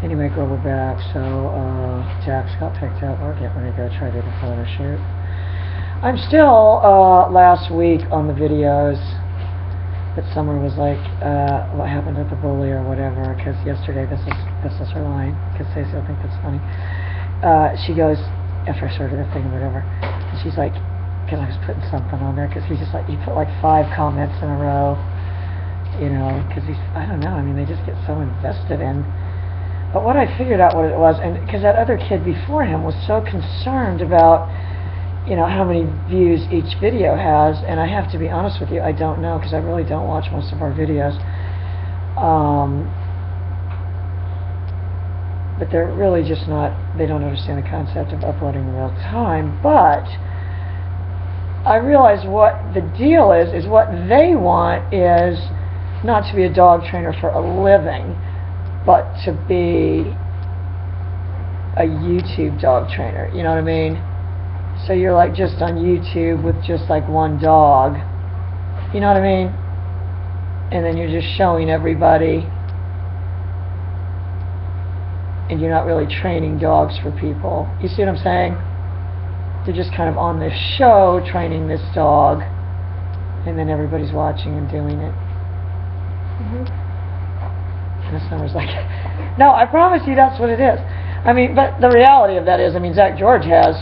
Anyway, girl, we're back. So, Jax got picked up. We're getting ready to go try to do the photo shoot. I'm still, last week on the videos that Summer was like, what happened to the bully or whatever, because yesterday, this is her line, because Stacey will think that's funny. She goes, after I started the thing or whatever, and she's like, because I was putting something on there, because he put like 5 comments in a row, you know, because I don't know, I mean, they just get so invested in. But what I figured out what it was, and because that other kid before him was so concerned about, you know, how many views each video has, and I have to be honest with you, I don't know, because I really don't watch most of our videos. But they're really just not, they don't understand the concept of uploading in real time. But I realize what the deal is what they want is not to be a dog trainer for a living, but to be a YouTube dog trainer, you know what I mean? So you're like just on YouTube with just like one dog, you know what I mean? And then you're just showing everybody, and you're not really training dogs for people. You see what I'm saying? They're just kind of on this show training this dog, and then everybody's watching and doing it. And Summer's like, no, I promise you that's what it is. I mean, but the reality of that is, I mean, Zach George has,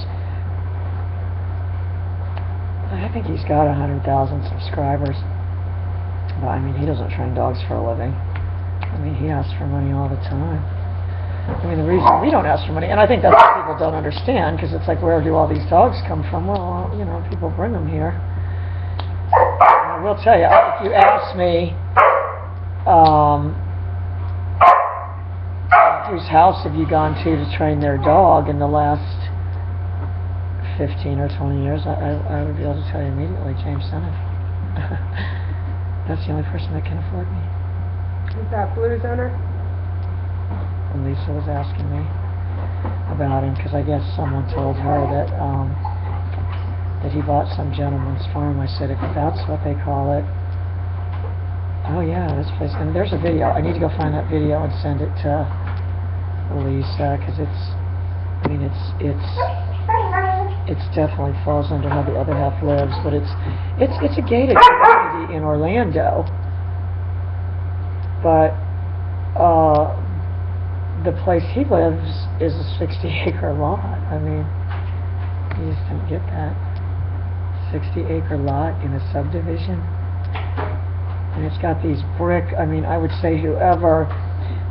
I think he's got 100,000 subscribers. But I mean, he doesn't train dogs for a living. I mean, he asks for money all the time. I mean, the reason we don't ask for money, and I think that's what people don't understand, because it's like, where do all these dogs come from? Well, you know, people bring them here. And I will tell you, if you ask me, whose house have you gone to train their dog in the last 15 or 20 years, I would be able to tell you immediately, James Senate. That's the only person that can afford me. Is that Blue's owner? And Lisa was asking me about him, because I guess someone told her that that he bought some gentleman's farm. I said, if that's what they call it, oh yeah, this place, and there's a video. I need to go find that video and send it to Lisa, because I mean, it's definitely falls under how the other half lives, but it's a gated community in Orlando, but the place he lives is a 60-acre lot. I mean, you just don't get that 60-acre lot in a subdivision, and it's got these brick. I mean, I would say whoever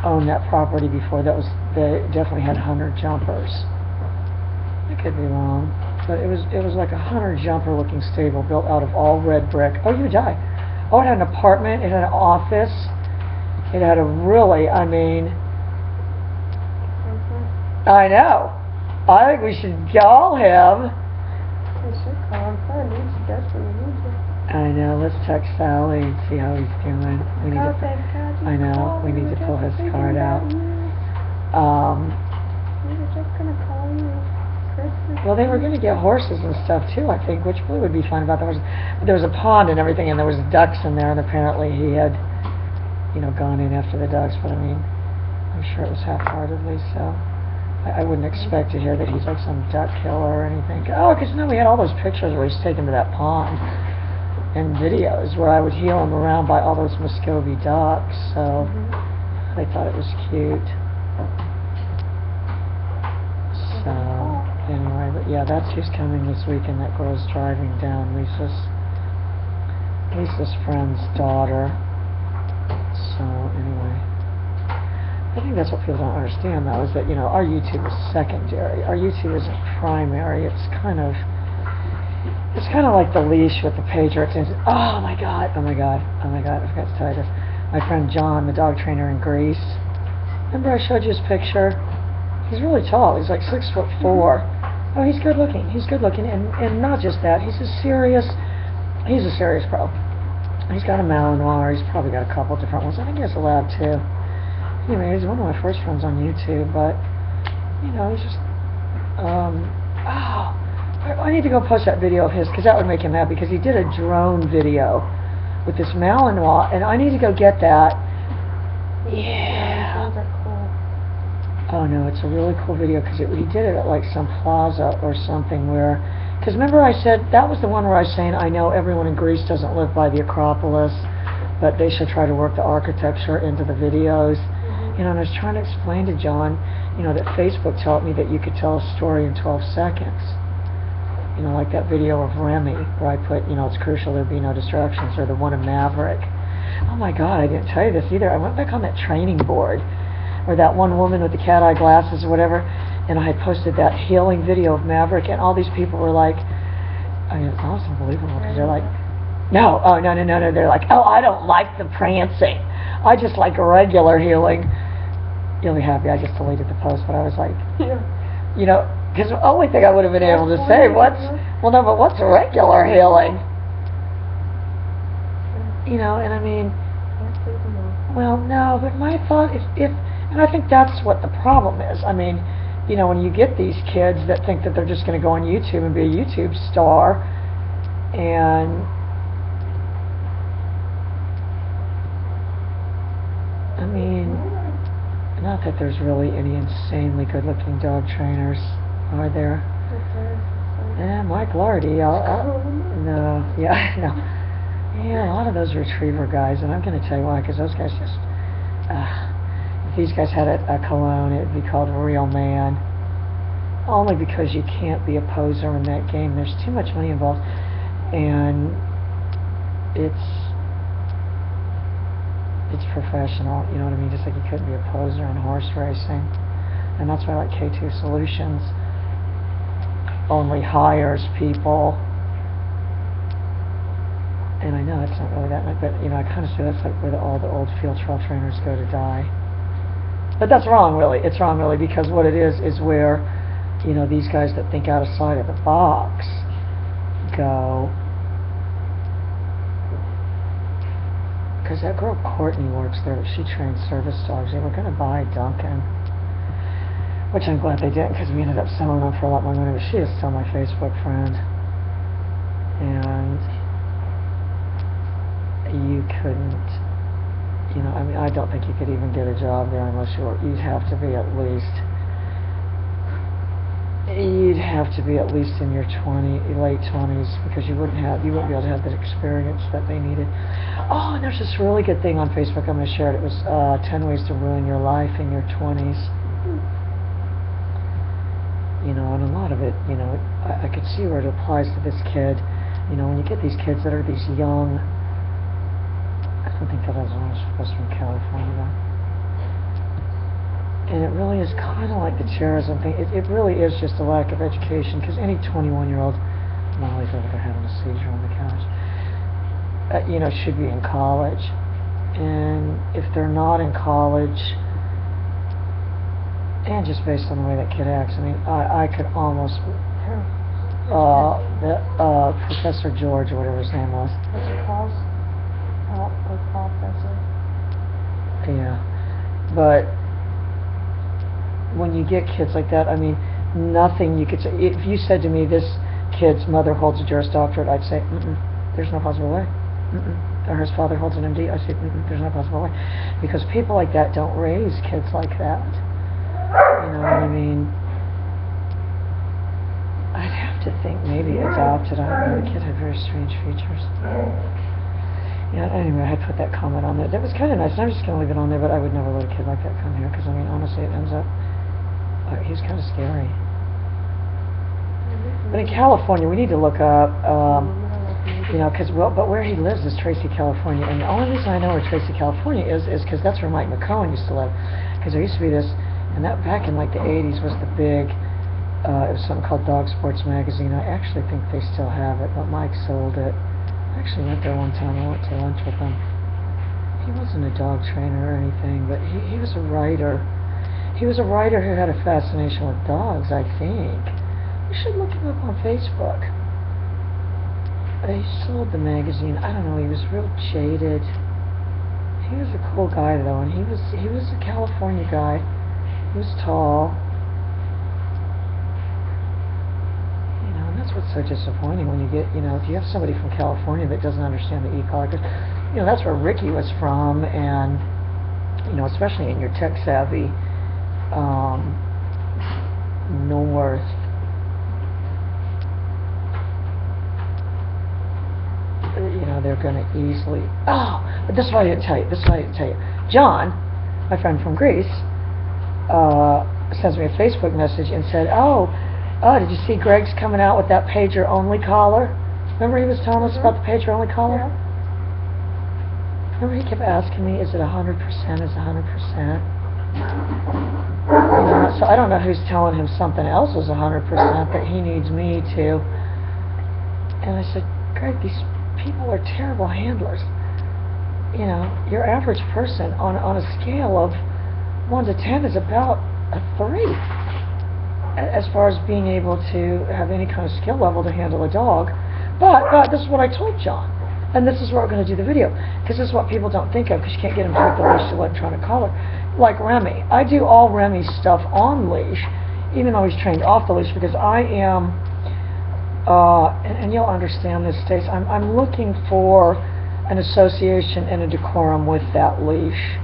owned that property before, they definitely had 100 jumpers. I could be wrong, but it was like a 100 jumper looking stable built out of all red brick. Oh, you would die. Oh, it had an apartment, it had an office, it had a really, I mean, I know. I think we should call him. We should call him. Probably needs to desperately need you. I know. Let's text Sally and see how he's doing. We need to. I know. We need to pull his card out. We were just gonna call you Christmas. Well, they were going to get horses and stuff too, I think, which Blue would be fine about. There was a pond and everything, and there was ducks in there, and apparently he had, you know, gone in after the ducks. But I mean, I'm sure it was half-heartedly. So I wouldn't expect to hear that he's like some duck killer or anything. Oh, because no, we had all those pictures where he's taken to that pond, and videos where I would heel him around by all those Muscovy ducks. So they thought it was cute. So anyway, but yeah, that's who's coming this weekend. That girl's driving down, Lisa's friend's daughter. So anyway, I think that's what people don't understand, though, is that, you know, our YouTube is secondary. Our YouTube isn't primary. It's kind of like the leash with the Patriots. And oh my God, I forgot to tell you this. My friend John, the dog trainer in Greece. Remember I showed you his picture? He's really tall. He's like 6'4". Oh, he's good looking. And not just that. He's a serious pro. He's got a Malinois. He's probably got a couple different ones. I think he has a lab too. Anyway, he's one of my first friends on YouTube, but, you know, he's just, I need to go post that video of his, because that would make him happy, because he did a drone video with this Malinois, and I need to go get that. Yeah. Those are cool. Oh no, it's a really cool video because he did it at like some plaza or something where, because remember I said, that was the one where I was saying I know everyone in Greece doesn't live by the Acropolis, but they should try to work the architecture into the videos. You know, and I was trying to explain to John, you know, that Facebook taught me that you could tell a story in 12 seconds. You know, like that video of Remy, where I put, you know, it's crucial there be no distractions, or the one of Maverick. Oh my God, I didn't tell you this either. I went back on that training board, or that one woman with the cat eye glasses or whatever, and I had posted that healing video of Maverick, and all these people were like, I mean, it's almost unbelievable, because they're like, no, they're like, oh, I don't like the prancing. I just like regular healing. You'll be happy, I just deleted the post, but I was like, you know, because the only thing I would have been able to say, what's regular healing? You know, and I mean, well, no, but my thought is, and I think that's what the problem is. I mean, you know, when you get these kids that think that they're just going to go on YouTube and be a YouTube star, and I mean, not that there's really any insanely good-looking dog trainers, are there? Mike Lardy, no, yeah, no. Yeah, a lot of those retriever guys, and I'm going to tell you why, because those guys just, if these guys had a cologne, it would be called a real man. Only because you can't be a poser in that game. There's too much money involved, and it's professional, you know what I mean? Just like you couldn't be a poser in horse racing. And that's why, like, K2 Solutions only hires people. And I know it's not really that much, but, you know, I kind of see that's like where all the old field trial trainers go to die. But that's wrong, really. It's wrong, really, because what it is where, you know, these guys that think outside of the box go. Because that girl Courtney works there, but she trains service dogs. They were going to buy Duncan, which I'm glad they didn't, because we ended up selling them for a lot more money. But she is still my Facebook friend, and you couldn't, you know, I mean, I don't think you could even get a job there unless you'd have to be at least in your late 20s, because you wouldn't be able to have that experience that they needed. Oh, and there's this really good thing on Facebook, I'm going to share it. It was 10 ways to ruin your life in your 20s. You know, and a lot of it, you know, I could see where it applies to this kid. You know, when you get these kids that are these young, I don't think that was supposed to be in California, though. And it really is kind of like the terrorism thing. It really is just a lack of education, because any 21-year-old, Molly's over there having a seizure on the couch, you know, should be in college. And if they're not in college, and just based on the way that kid acts, I mean, I could almost, Professor George, or whatever his name was. Professor. Yeah, but when you get kids like that, I mean, nothing you could say. If you said to me, this kid's mother holds a Juris Doctorate, I'd say, there's no possible way. Or his father holds an MD, I'd say, there's no possible way. Because people like that don't raise kids like that. You know what I mean? I'd have to think maybe adopted. I don't know, the kid had very strange features. Yeah, anyway, I had put that comment on there. That was kind of nice, and I'm just going to leave it on there, but I would never let a kid like that come here, because, I mean, honestly, it ends up, he's kind of scary. But in California, we need to look up, you know, but where he lives is Tracy, California, and the only reason I know where Tracy, California is because that's where Mike McCohen used to live, because there used to be this, and that back in, like, the 80s was the big, it was something called Dog Sports Magazine. I actually think they still have it, but Mike sold it. I actually went there one time. I went to lunch with him. He wasn't a dog trainer or anything, but he was a writer. He was a writer who had a fascination with dogs, I think. You should look him up on Facebook. He sold the magazine. I don't know, he was real jaded. He was a cool guy, though, and he was a California guy. He was tall. That's what's so disappointing when you get, you know, if you have somebody from California that doesn't understand the e-collar, because, you know, that's where Ricky was from, and, you know, especially in your tech-savvy north. You know, they're going to easily. Oh, but this is what I didn't tell you. John, my friend from Greece, sends me a Facebook message and said, "Oh, did you see Greg's coming out with that pager only collar? Remember he was telling us about the pager only collar? Yeah. Remember he kept asking me, is it 100%? Is it 100%? You know, so I don't know who's telling him something else is 100% that he needs me to." And I said, "Greg, these people are terrible handlers. You know, your average person on a scale of 1 to 10 is about a 3 as far as being able to have any kind of skill level to handle a dog." But this is what I told John, and this is where we're going to do the video, because this is what people don't think of, because you can't get him to take the leash to electronic collar. Like Remy, I do all Remy's stuff on leash, even though he's trained off the leash, because I am, and you'll understand this, Stacey, I'm looking for an association and a decorum with that leash.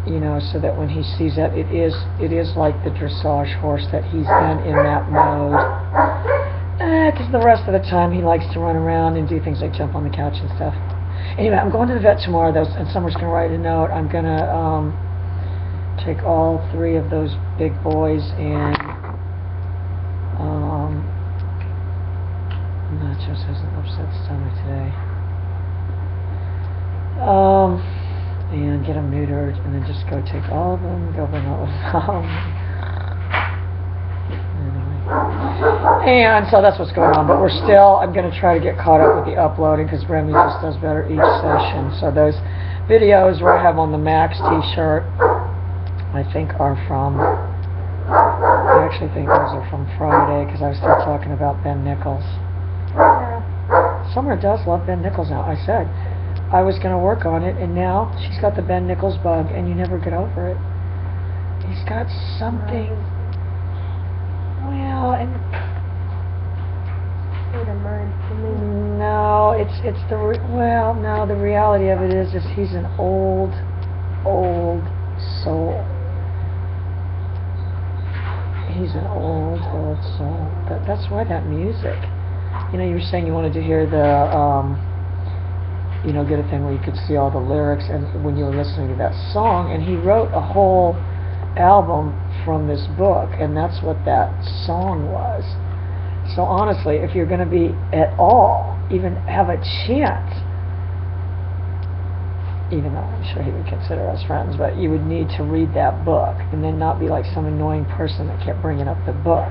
You know, so that when he sees that, it is like the dressage horse, that he's then in that mode. Because the rest of the time he likes to run around and do things like jump on the couch and stuff. Anyway, I'm going to the vet tomorrow, though, and Summer's going to write a note. I'm going to take all 3 of those big boys, and Nachos has an upset stomach today. And get them neutered, and then just go take all of them, go bring all of them. And so that's what's going on, but I'm going to try to get caught up with the uploading, because Remy just does better each session. So those videos where I have on the Max t-shirt, I think I actually think those are from Friday, because I was still talking about Ben Nichols. Yeah. Summer does love Ben Nichols now. I said I was going to work on it, and now she's got the Ben Nichols bug, and you never get over it. He's got something. Well, and no, it's the no. The reality of it is he's an old soul. He's an old soul. That's why that music. You know, you were saying you wanted to hear the you know, get a thing where you could see all the lyrics, and when you were listening to that song, and he wrote a whole album from this book, and that's what that song was. So honestly, if you're going to be at all, even have a chance, even though I'm sure he would consider us friends, but you would need to read that book, and then not be like some annoying person that kept bringing up the book,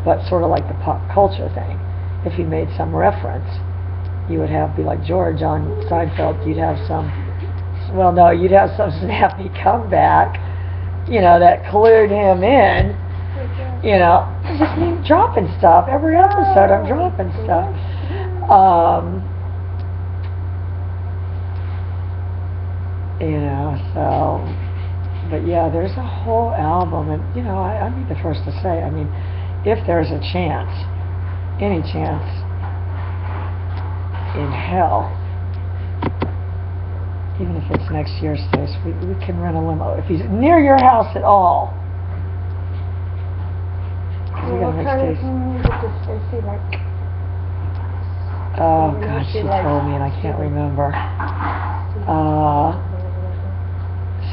but sort of like the pop culture thing. If you made some reference, you would be like George on Seinfeld, you'd have some snappy comeback, you know, that clued him in. You know, it's just me dropping stuff. Every episode I'm dropping stuff. You know, so, but yeah, there's a whole album, and, you know, I'd be the first to say, I mean, if there's a chance, any chance in hell, even if it's next year, Stace, we can rent a limo. If he's near your house at all. What kind of music does Stacey like? Oh, God, she told me, and I can't remember.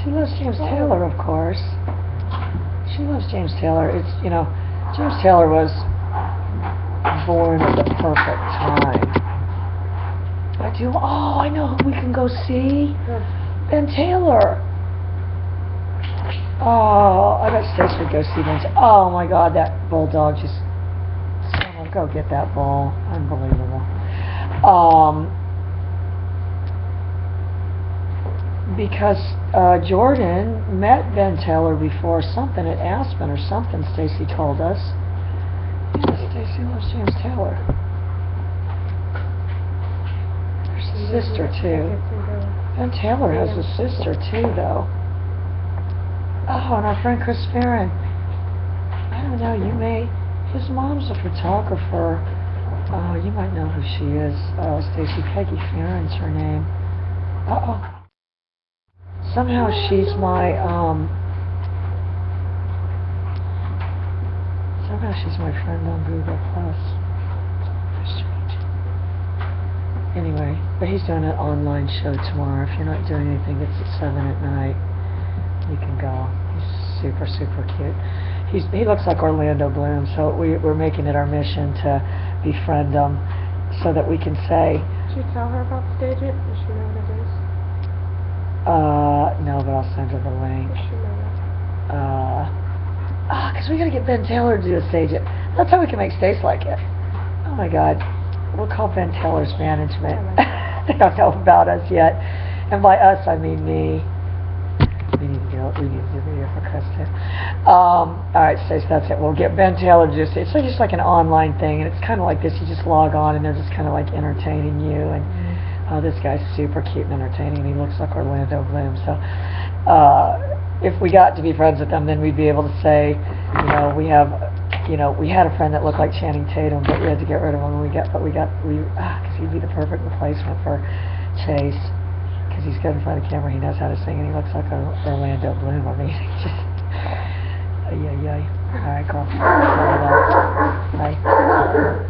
She loves James Taylor, of course. She loves James Taylor. It's, you know, James Taylor was born at the perfect time. I know who we can go see. Ben Taylor. Oh, I bet Stacey would go see Ben Taylor. Oh my God, that bulldog just. Someone go get that bull. Unbelievable. Because Jordan met Ben Taylor before something at Aspen or something. Stacey told us. Yeah, Stacey loves James Taylor. Sister too. Ben Taylor has a sister too, though. Oh, and our friend Chris Farron. I don't know. His mom's a photographer. Oh, you might know who she is. Stacey, Peggy Farron's her name. Somehow she's my she's my friend on Google Plus. Strange. Anyway, but he's doing an online show tomorrow. If you're not doing anything, it's at 7 at night. You can go. He's super, super cute. He looks like Orlando Bloom, so we're making it our mission to befriend him so that we can say... Did you tell her about the stage it? Does she know what it is? No, but I'll send her the link. Does she know that? Because we gotta get Ben Taylor to do a stage it. That's how we can make Stace like it. Oh my God. We'll call Ben Taylor's management. They don't know about us yet. And by us, I mean me. We need to do a video for Chris too. Alright, Stace, that's it. We'll get Ben Taylor to just, it's just like an online thing, and it's kind of like this. You just log on, and they're just kind of like entertaining you. And this guy's super cute and entertaining, and he looks like Orlando Bloom. So, if we got to be friends with them, then we'd be able to say, we had a friend that looked like Channing Tatum, but we had to get rid of him. Because he'd be the perfect replacement for Chase. Because he's good in front of the camera, he knows how to sing, and he looks like Orlando Bloom. I mean, just, ay. All right, girl. Bye.